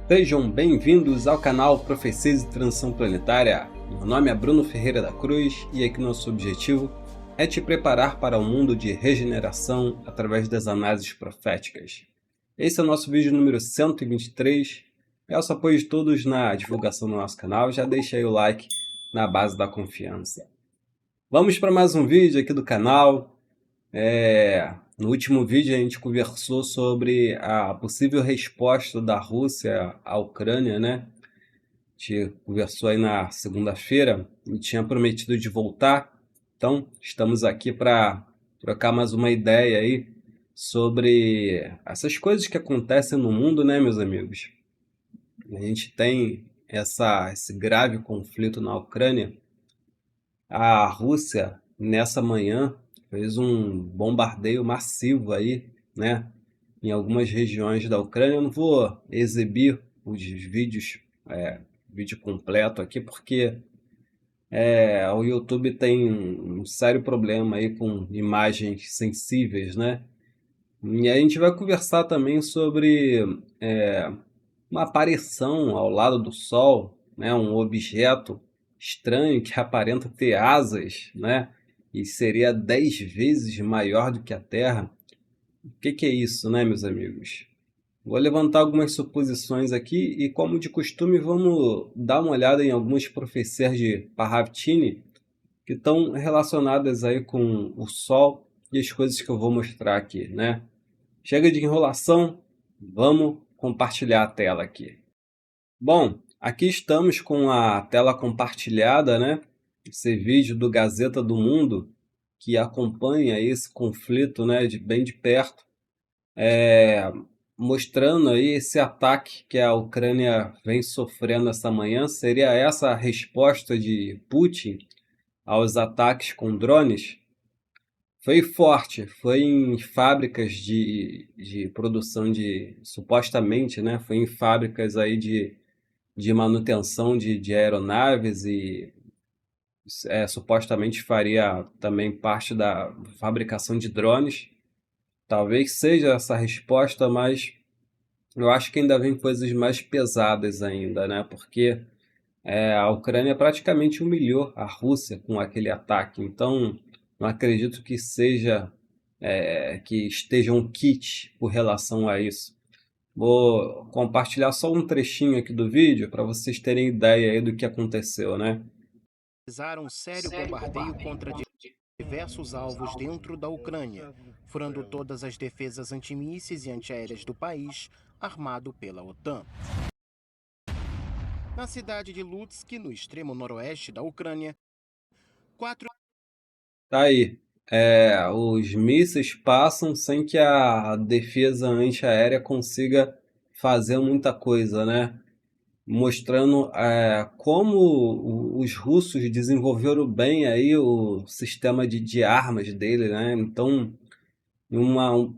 Sejam bem-vindos ao canal Profecias e Transição Planetária. Meu nome é Bruno Ferreira da Cruz e aqui nosso objetivo é te preparar para o mundo de regeneração através das análises proféticas. Esse é o nosso vídeo número 123. Peço apoio de todos na divulgação do nosso canal. Já deixa aí o like na base da confiança. Vamos para mais um vídeo aqui do canal. No último vídeo a gente conversou sobre a possível resposta da Rússia à Ucrânia, né? A gente conversou aí na segunda-feira e tinha prometido de voltar. Então, estamos aqui para trocar mais uma ideia aí sobre essas coisas que acontecem no mundo, né, meus amigos? A gente tem esse grave conflito na Ucrânia. A Rússia, nessa manhã, fez um bombardeio massivo aí, né, em algumas regiões da Ucrânia. Eu não vou exibir os vídeos, vídeo completo aqui, porque o YouTube tem um sério problema aí com imagens sensíveis, né? E a gente vai conversar também sobre uma aparição ao lado do Sol, né, um objeto estranho que aparenta ter asas, né, e seria 10 vezes maior do que a Terra. O que é isso, né, meus amigos? Vou levantar algumas suposições aqui e, como de costume, vamos dar uma olhada em algumas profecias de Parravtini que estão relacionadas aí com o Sol e as coisas que eu vou mostrar aqui, né? Chega de enrolação, vamos compartilhar a tela aqui. Bom, aqui estamos com a tela compartilhada, né? Esse vídeo do Gazeta do Mundo que acompanha esse conflito, né, bem de perto, mostrando aí esse ataque que a Ucrânia vem sofrendo essa manhã. Seria essa a resposta de Putin aos ataques com drones? Foi forte, foi em fábricas de produção supostamente, né? Foi em fábricas aí de manutenção de aeronaves e supostamente faria também parte da fabricação de drones. Talvez seja essa a resposta, mas eu acho que ainda vem coisas mais pesadas ainda, né? Porque a Ucrânia praticamente humilhou a Rússia com aquele ataque. Então, não acredito que que esteja um kit por relação a isso. Vou compartilhar só um trechinho aqui do vídeo para vocês terem ideia aí do que aconteceu, né? Realizaram um sério bombardeio contra diversos alvos dentro da Ucrânia, furando todas as defesas antimísseis e antiaéreas do país, armado pela OTAN. Na cidade de Lutsk, no extremo noroeste da Ucrânia, 4 Tá aí. Os mísseis passam sem que a defesa antiaérea consiga fazer muita coisa, né? Mostrando como os russos desenvolveram bem aí o sistema de armas dele, né? Então, em um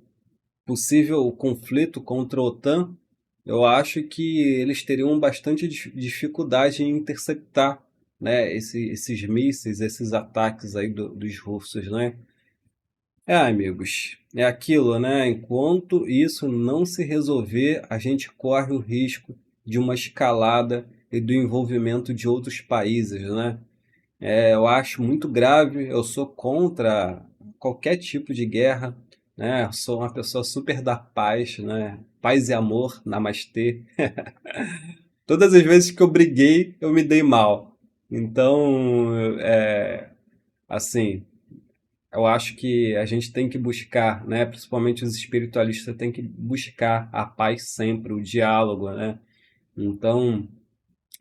possível conflito contra a OTAN, eu acho que eles teriam bastante dificuldade em interceptar, né, esses mísseis, esses ataques aí dos russos, né? Amigos, é aquilo, né? Enquanto isso não se resolver, a gente corre o risco de uma escalada e do envolvimento de outros países, né? Eu acho muito grave, eu sou contra qualquer tipo de guerra, né? Eu sou uma pessoa super da paz, né? Paz e amor, namastê. Todas as vezes que eu briguei, eu me dei mal. Então, assim, eu acho que a gente tem que buscar, né? Principalmente os espiritualistas têm que buscar a paz sempre, o diálogo, né? Então,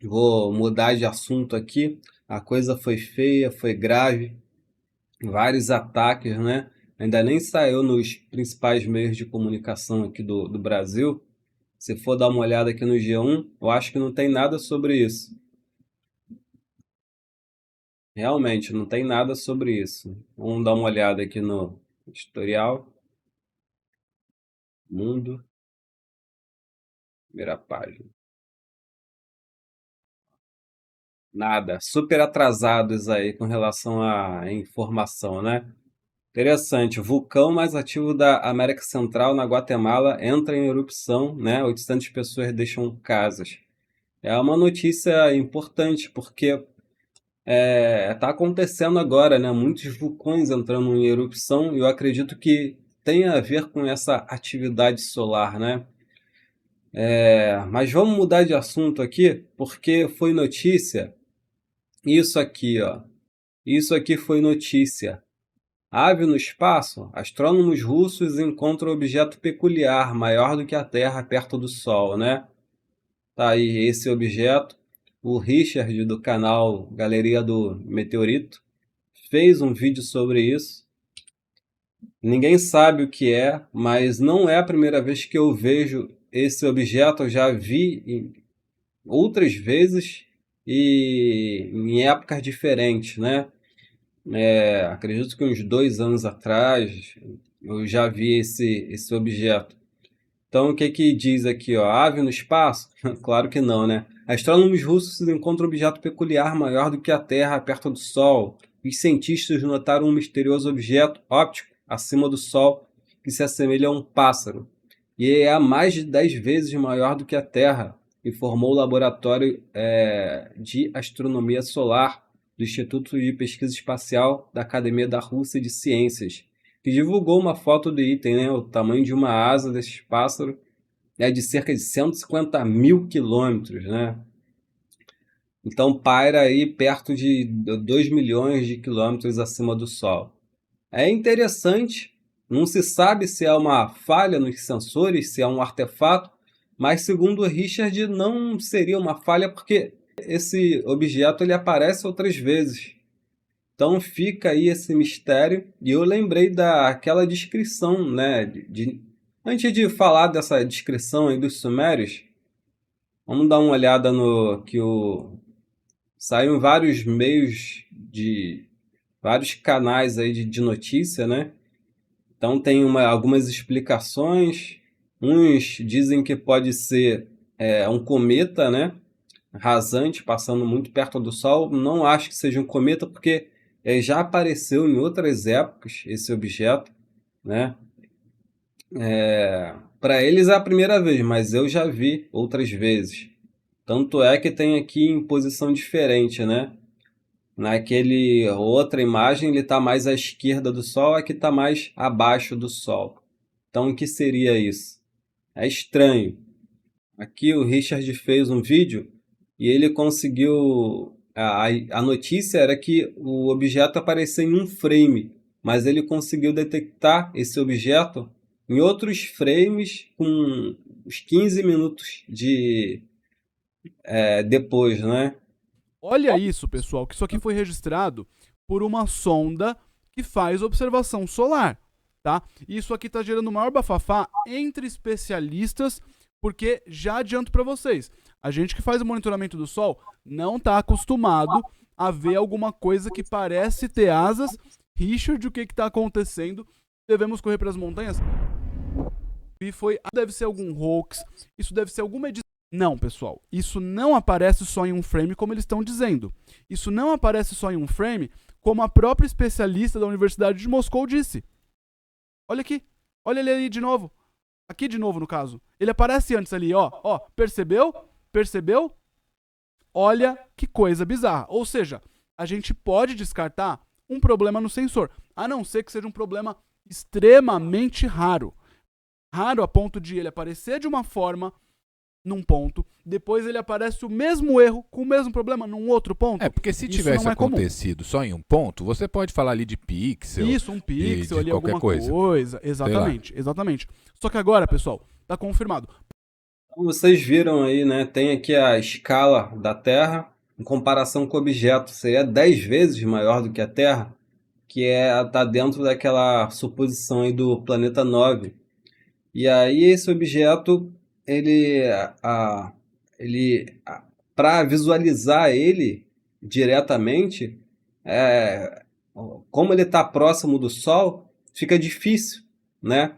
vou mudar de assunto aqui. A coisa foi feia, foi grave, vários ataques, né? Ainda nem saiu nos principais meios de comunicação aqui do Brasil. Se for dar uma olhada aqui no G1, eu acho que não tem nada sobre isso. Realmente, não tem nada sobre isso. Vamos dar uma olhada aqui no editorial. Mundo, primeira página. Nada. Super atrasados aí com relação à informação, né? Interessante. O vulcão mais ativo da América Central, na Guatemala, entra em erupção, né? 800 pessoas deixam casas. É uma notícia importante, porque está acontecendo agora, né? Muitos vulcões entrando em erupção, e eu acredito que tem a ver com essa atividade solar, né? Mas vamos mudar de assunto aqui, porque foi notícia. Isso aqui, ó. Isso aqui foi notícia. Ave no espaço, astrônomos russos encontram objeto peculiar, maior do que a Terra, perto do Sol, né? Tá aí esse objeto. O Richard, do canal Galeria do Meteorito, fez um vídeo sobre isso. Ninguém sabe o que é, mas não é a primeira vez que eu vejo esse objeto. Eu já vi outras vezes e em épocas diferentes, né? Acredito que uns 2 anos atrás eu já vi esse objeto. Então, o que que diz aqui, ó? Ave no espaço? Claro que não, né? Astrônomos russos encontram um objeto peculiar maior do que a Terra perto do Sol. Os cientistas notaram um misterioso objeto óptico acima do Sol que se assemelha a um pássaro. E é a mais de 10 vezes maior do que a Terra, informou o Laboratório de Astronomia Solar do Instituto de Pesquisa Espacial da Academia da Rússia de Ciências, que divulgou uma foto do item, né? O tamanho de uma asa desse pássaro é de cerca de 150 mil quilômetros, né? Então paira aí perto de 2 milhões de quilômetros acima do Sol. É interessante, não se sabe se é uma falha nos sensores, se é um artefato, mas segundo o Richard não seria uma falha porque esse objeto ele aparece outras vezes. Então fica aí esse mistério, e eu lembrei daquela descrição, né? Antes de falar dessa descrição aí dos sumérios, vamos dar uma olhada no que saiu em vários meios de vários canais aí de notícia, né? Então tem algumas explicações. Uns dizem que pode ser um cometa, né? Rasante, passando muito perto do Sol. Não acho que seja um cometa, porque já apareceu em outras épocas esse objeto, né? Para eles é a primeira vez, mas eu já vi outras vezes. Tanto é que tem aqui em posição diferente, né? Naquele outra imagem ele está mais à esquerda do Sol, aqui está mais abaixo do Sol. Então o que seria isso? É estranho. Aqui o Richard fez um vídeo e ele conseguiu. A notícia era que o objeto aparecia em um frame, mas ele conseguiu detectar esse objeto em outros frames com uns 15 minutos depois, né? Olha isso, pessoal, que isso aqui foi registrado por uma sonda que faz observação solar, tá? Isso aqui está gerando o maior bafafá entre especialistas, porque já adianto para vocês, a gente que faz o monitoramento do Sol não está acostumado a ver alguma coisa que parece ter asas. Richard, o que está acontecendo? Devemos correr para as montanhas? E deve ser algum hoax, isso deve ser alguma edição. Não, pessoal, isso não aparece só em um frame como eles estão dizendo. Isso não aparece só em um frame como a própria especialista da Universidade de Moscou disse. Olha aqui, olha ele ali de novo. Aqui de novo, no caso. Ele aparece antes ali, ó. Ó, percebeu? Percebeu? Olha que coisa bizarra. Ou seja, a gente pode descartar um problema no sensor, a não ser que seja um problema extremamente raro. Raro a ponto de ele aparecer de uma forma num ponto, depois ele aparece o mesmo erro com o mesmo problema num outro ponto. Porque se tivesse acontecido só em um ponto, você pode falar ali de pixel. Isso, um pixel ali, alguma coisa. Exatamente, exatamente. Só que agora, pessoal, tá confirmado. Como vocês viram aí, né? Tem aqui a escala da Terra em comparação com o objeto. Seria 10 vezes maior do que a Terra, que tá dentro daquela suposição aí do planeta 9. E aí esse objeto, para visualizar ele diretamente, como ele está próximo do Sol, fica difícil, né?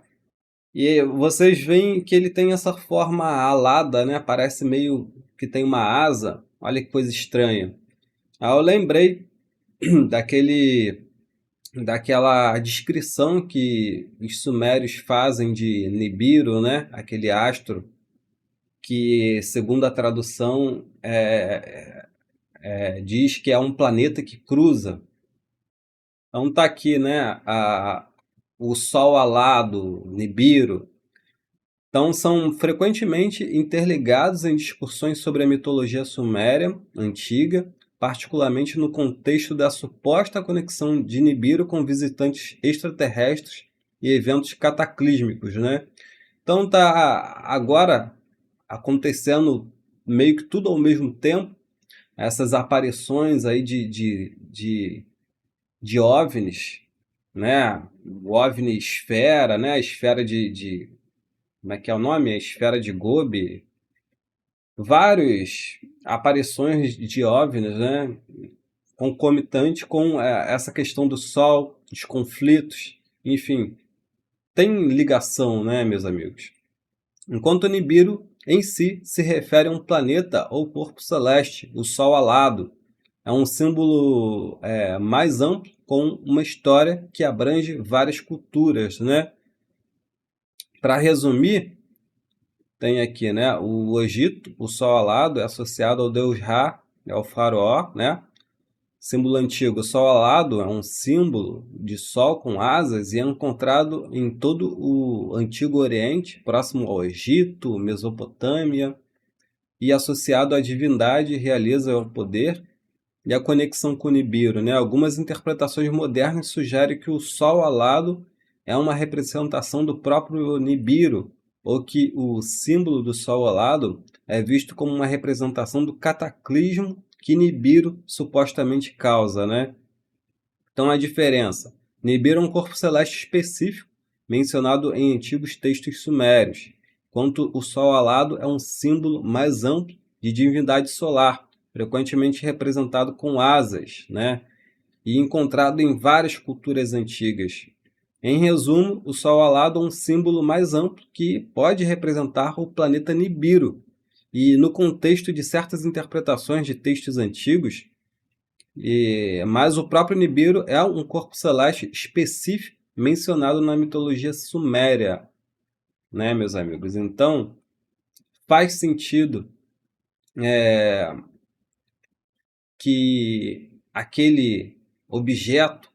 E vocês veem que ele tem essa forma alada, né? Parece meio que tem uma asa. Olha que coisa estranha. Aí eu lembrei daquele daquela descrição que os sumérios fazem de Nibiru, né? Aquele astro que, segundo a tradução, diz que é um planeta que cruza. Então tá aqui, né? O Sol alado, Nibiru. Então são frequentemente interligados em discussões sobre a mitologia suméria antiga, particularmente no contexto da suposta conexão de Nibiru com visitantes extraterrestres e eventos cataclísmicos, né? Então tá agora acontecendo meio que tudo ao mesmo tempo, essas aparições aí de OVNIs, né? O OVNI esfera, né? A esfera como é que é o nome? A esfera de Gobi. Várias aparições de OVNIs, né? Concomitante com essa questão do Sol, dos conflitos, enfim, tem ligação, né, meus amigos? Enquanto Nibiru em si se refere a um planeta ou corpo celeste, o Sol alado, é um símbolo mais amplo com uma história que abrange várias culturas, né? Para resumir, tem aqui, né, o Egito, o Sol alado é associado ao deus Ra, é o faraó, né? Símbolo antigo, o Sol alado é um símbolo de Sol com asas e é encontrado em todo o Antigo Oriente, próximo ao Egito, Mesopotâmia, e associado à divindade, realiza o poder e a conexão com Nibiru, né? Algumas interpretações modernas sugerem que o Sol alado é uma representação do próprio Nibiru, ou que o símbolo do Sol alado é visto como uma representação do cataclismo que Nibiru supostamente causa, né? Então a diferença: Nibiru é um corpo celeste específico mencionado em antigos textos sumérios, enquanto o Sol alado é um símbolo mais amplo de divindade solar, frequentemente representado com asas, né? E encontrado em várias culturas antigas. Em resumo, o Sol alado é um símbolo mais amplo que pode representar o planeta Nibiru. E no contexto de certas interpretações de textos antigos, mas o próprio Nibiru é um corpo celeste específico mencionado na mitologia suméria, né, meus amigos? Então, faz sentido que aquele objeto,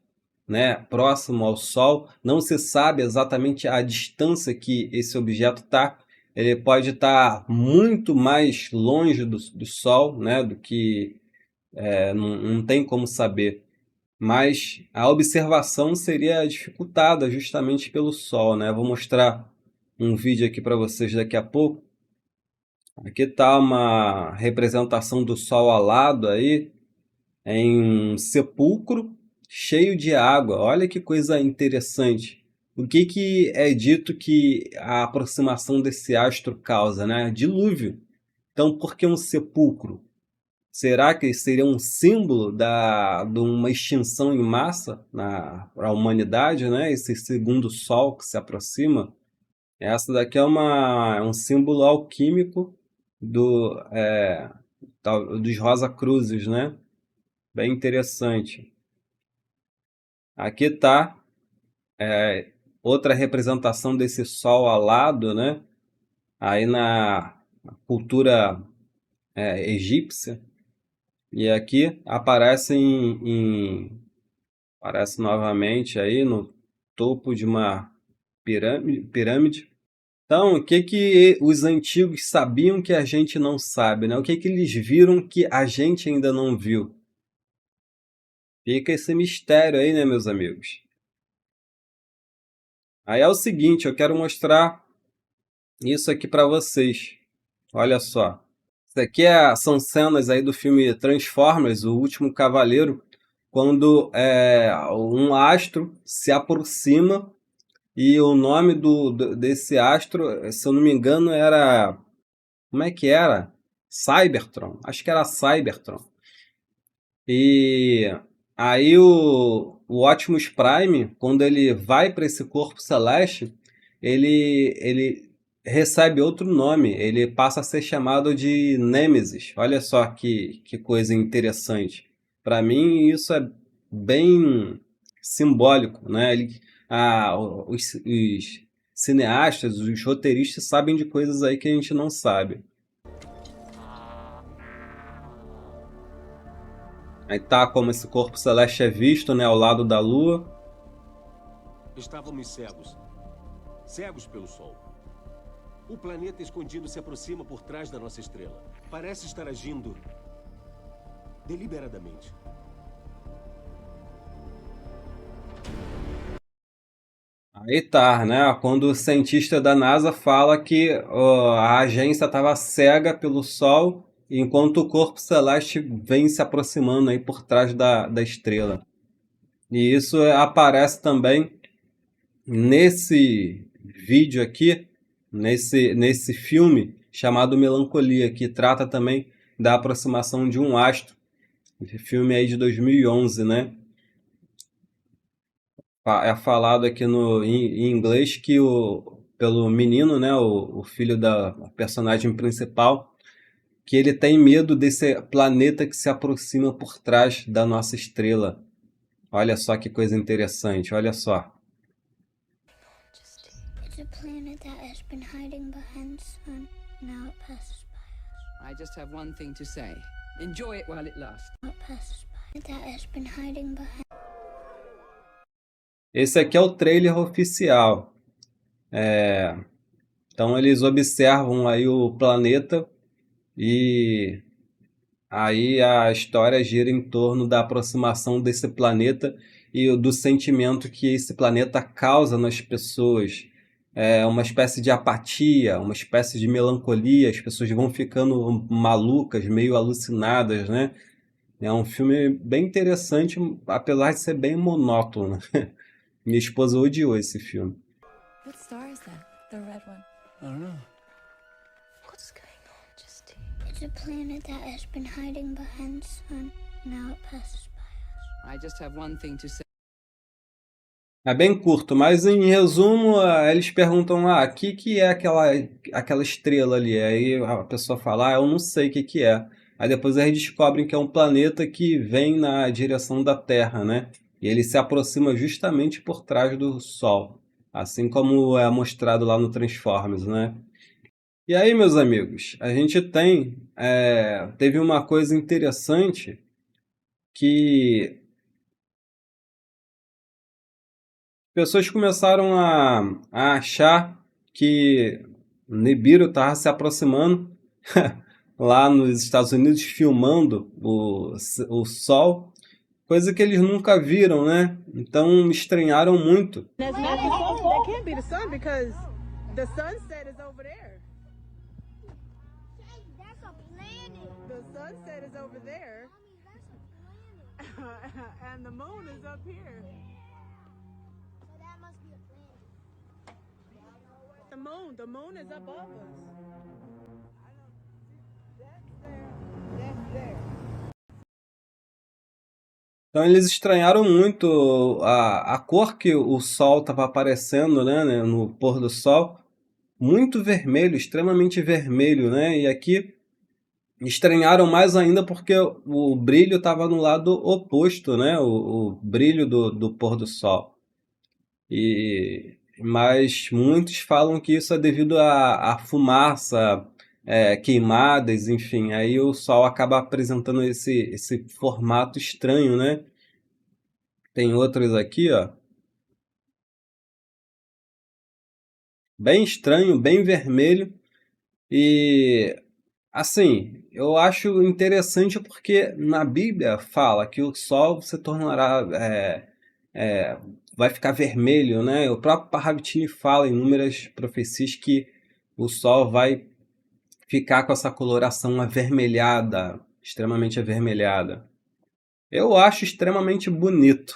né, próximo ao Sol, não se sabe exatamente a distância que esse objeto está. Ele pode estar muito mais longe do Sol, né, do que não tem como saber. Mas a observação seria dificultada justamente pelo Sol, né? Vou mostrar um vídeo aqui para vocês daqui a pouco. Aqui está uma representação do Sol alado aí, em um sepulcro cheio de água. Olha que coisa interessante. O que é dito que a aproximação desse astro causa, né? Dilúvio. Então, por que um sepulcro? Será que seria um símbolo de uma extinção em massa para a humanidade, né? Esse segundo sol que se aproxima? Essa daqui é um símbolo alquímico dos Rosa Cruzes, né? Bem interessante. Aqui está outra representação desse sol alado, né? Aí na cultura egípcia. E aqui aparece aparece novamente aí no topo de uma pirâmide. Então, o que os antigos sabiam que a gente não sabe, né? O que eles viram que a gente ainda não viu? Fica esse mistério aí, né, meus amigos? Aí é o seguinte, eu quero mostrar isso aqui para vocês. Olha só. Isso aqui são cenas aí do filme Transformers, O Último Cavaleiro, quando um astro se aproxima e o nome desse astro, se eu não me engano, era... Como é que era? Cybertron. Acho que era Cybertron. E aí o Optimus Prime, quando ele vai para esse corpo celeste, ele recebe outro nome. Ele passa a ser chamado de Nêmesis. Olha só que coisa interessante. Para mim, isso é bem simbólico, né? Os cineastas, os roteiristas sabem de coisas aí que a gente não sabe. Aí tá como esse corpo celeste é visto, né, ao lado da Lua. Estávamos cegos. Cegos pelo Sol. O planeta escondido se aproxima por trás da nossa estrela. Parece estar agindo deliberadamente. Aí tá, né? Quando o cientista da NASA fala que a agência estava cega pelo Sol, enquanto o corpo celeste vem se aproximando aí por trás da estrela. E isso aparece também nesse vídeo aqui, nesse filme chamado Melancolia, que trata também da aproximação de um astro. Esse filme aí de 2011, né? É falado aqui em inglês que pelo menino, né, o filho da personagem principal, que ele tem medo desse planeta que se aproxima por trás da nossa estrela. Olha só que coisa interessante, olha só. It's a planet that has been hiding behind the sun. Now it passes by us. I just have one thing to say. Enjoy it while it lasts. Now it passes by. That has been hiding behind. Esse aqui é o trailer oficial. Então eles observam aí o planeta e aí a história gira em torno da aproximação desse planeta e do sentimento que esse planeta causa nas pessoas. É uma espécie de apatia, uma espécie de melancolia, as pessoas vão ficando malucas, meio alucinadas, né? É um filme bem interessante, apesar de ser bem monótono. Minha esposa odiou esse filme. What star is that? The red one. I don't know. What's going on, Justine? It's a planet that has been hiding behind the sun. Now it passes by us. I just have one thing to say. É bem curto, mas em resumo, eles perguntam, o que é aquela estrela ali? Aí a pessoa fala, eu não sei o que é. Aí depois eles descobrem que é um planeta que vem na direção da Terra, né? E ele se aproxima justamente por trás do Sol, assim como é mostrado lá no Transformers, né? E aí, meus amigos, a gente teve uma coisa interessante que pessoas começaram a achar que Nibiru estava se aproximando lá nos Estados Unidos, filmando o Sol, coisa que eles nunca viram, né? Então estranharam muito. That can't be the sun because the sunset is over there. That's a planet. The sunset is over there. That's a planet. And the moon is up here. So that must be a planet. The moon is above us. That's there. That's there. Então eles estranharam muito a cor que o Sol estava aparecendo, né, no pôr do Sol. Muito vermelho, extremamente vermelho, né? E aqui estranharam mais ainda porque o brilho estava no lado oposto, né? O brilho do pôr do Sol. Mas muitos falam que isso é devido à fumaça, queimadas, enfim. Aí o Sol acaba apresentando esse formato estranho, né? Tem outros aqui, ó. Bem estranho, bem vermelho. E assim, eu acho interessante porque na Bíblia fala que o Sol se tornará, vai ficar vermelho, né? O próprio Parravitini fala em inúmeras profecias que o Sol vai ficar com essa coloração avermelhada, extremamente avermelhada. Eu acho extremamente bonito,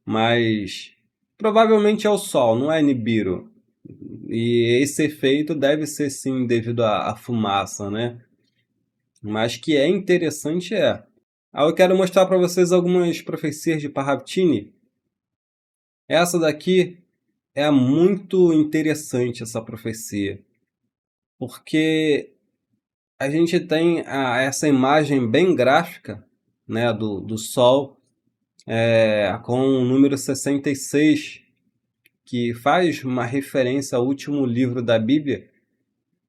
mas provavelmente é o Sol, não é Nibiru. E esse efeito deve ser sim devido à fumaça, né? Mas que é interessante é. Aí eu quero mostrar para vocês algumas profecias de Parravitini. Essa daqui é muito interessante, essa profecia, porque a gente tem essa imagem bem gráfica, né, do Sol com o número 66, que faz uma referência ao último livro da Bíblia,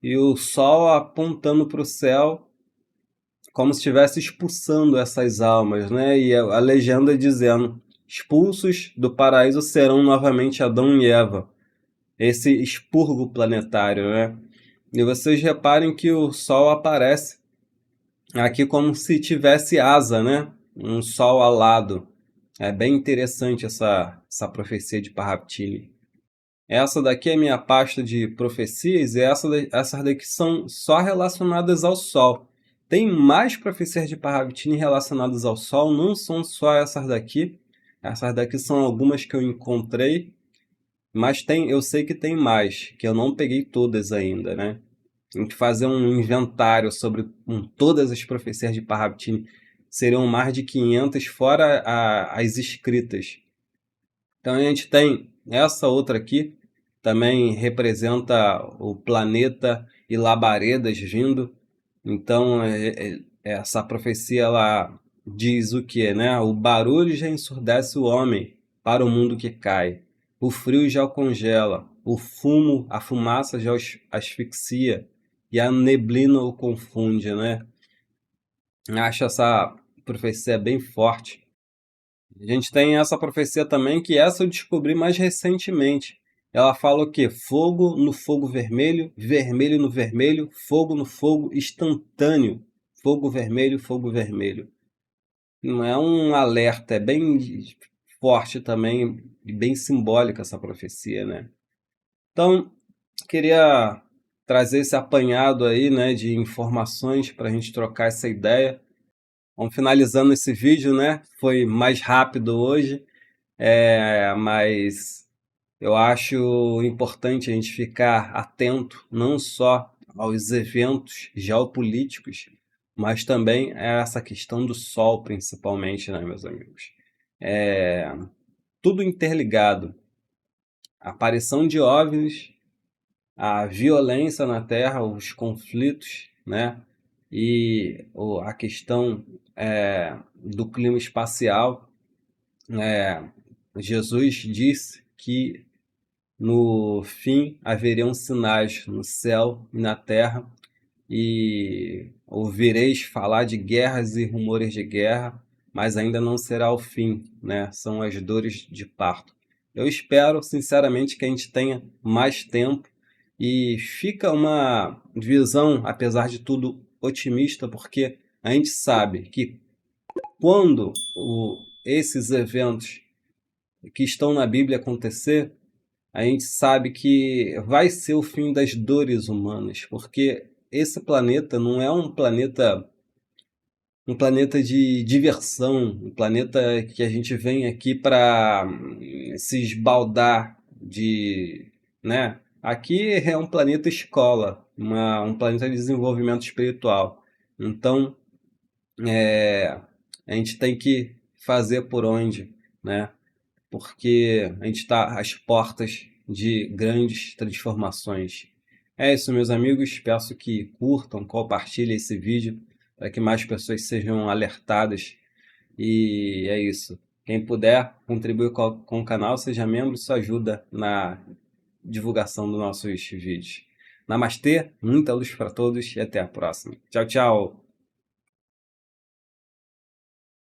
e o sol apontando para o céu como se estivesse expulsando essas almas, né? E a legenda dizendo: expulsos do paraíso serão novamente Adão e Eva. Esse expurgo planetário, né? E vocês reparem que o sol aparece aqui como se tivesse asa, né? Um sol alado. É bem interessante essa profecia de Parravtini. Essa daqui é minha pasta de profecias, e essas daqui são só relacionadas ao Sol. Tem mais profecias de Parravtini relacionadas ao Sol, não são só essas daqui. Essas daqui são algumas que eu encontrei, mas eu sei que tem mais, que eu não peguei todas ainda, né? Tem que fazer um inventário sobre todas as profecias de Parravtini. Seriam mais de 500, fora as escritas. Então a gente tem essa outra aqui, também representa o planeta e labaredas vindo. Então essa profecia ela diz o que, né? O barulho já ensurdece o homem para o mundo que cai. O frio já o congela. O fumo, a fumaça já o asfixia. E a neblina o confunde, né? Acho essa profecia bem forte. A gente tem essa profecia também, que essa eu descobri mais recentemente. Ela fala o quê? Fogo no fogo vermelho, vermelho no vermelho, fogo no fogo instantâneo. Fogo vermelho, fogo vermelho. Não é um alerta, é bem forte também, e bem simbólica essa profecia, né? Então, queria trazer esse apanhado aí, né, de informações para a gente trocar essa ideia. Vamos finalizando esse vídeo, né? Foi mais rápido hoje, mas eu acho importante a gente ficar atento não só aos eventos geopolíticos, mas também a essa questão do Sol, principalmente, né, meus amigos? Tudo interligado. A aparição de OVNIs, a violência na Terra, os conflitos, né? E a questão do clima espacial. Jesus disse que no fim haveriam sinais no céu e na terra, e ouvireis falar de guerras e rumores de guerra, mas ainda não será o fim, né? São as dores de parto. Eu espero, sinceramente, que a gente tenha mais tempo, e fica uma visão, apesar de tudo, otimista, porque a gente sabe que quando esses eventos que estão na Bíblia acontecer, a gente sabe que vai ser o fim das dores humanas, porque esse planeta não é um planeta de diversão, um planeta que a gente vem aqui para se esbaldar né? Aqui é um planeta escola, um planeta de desenvolvimento espiritual. Então, a gente tem que fazer por onde, né? Porque a gente está às portas de grandes transformações. É isso, meus amigos. Peço que curtam, compartilhem esse vídeo para que mais pessoas sejam alertadas. E é isso. Quem puder contribuir com o canal, seja membro, isso ajuda na divulgação dos nossos vídeos. Namastê, muita luz para todos e até a próxima. Tchau, tchau!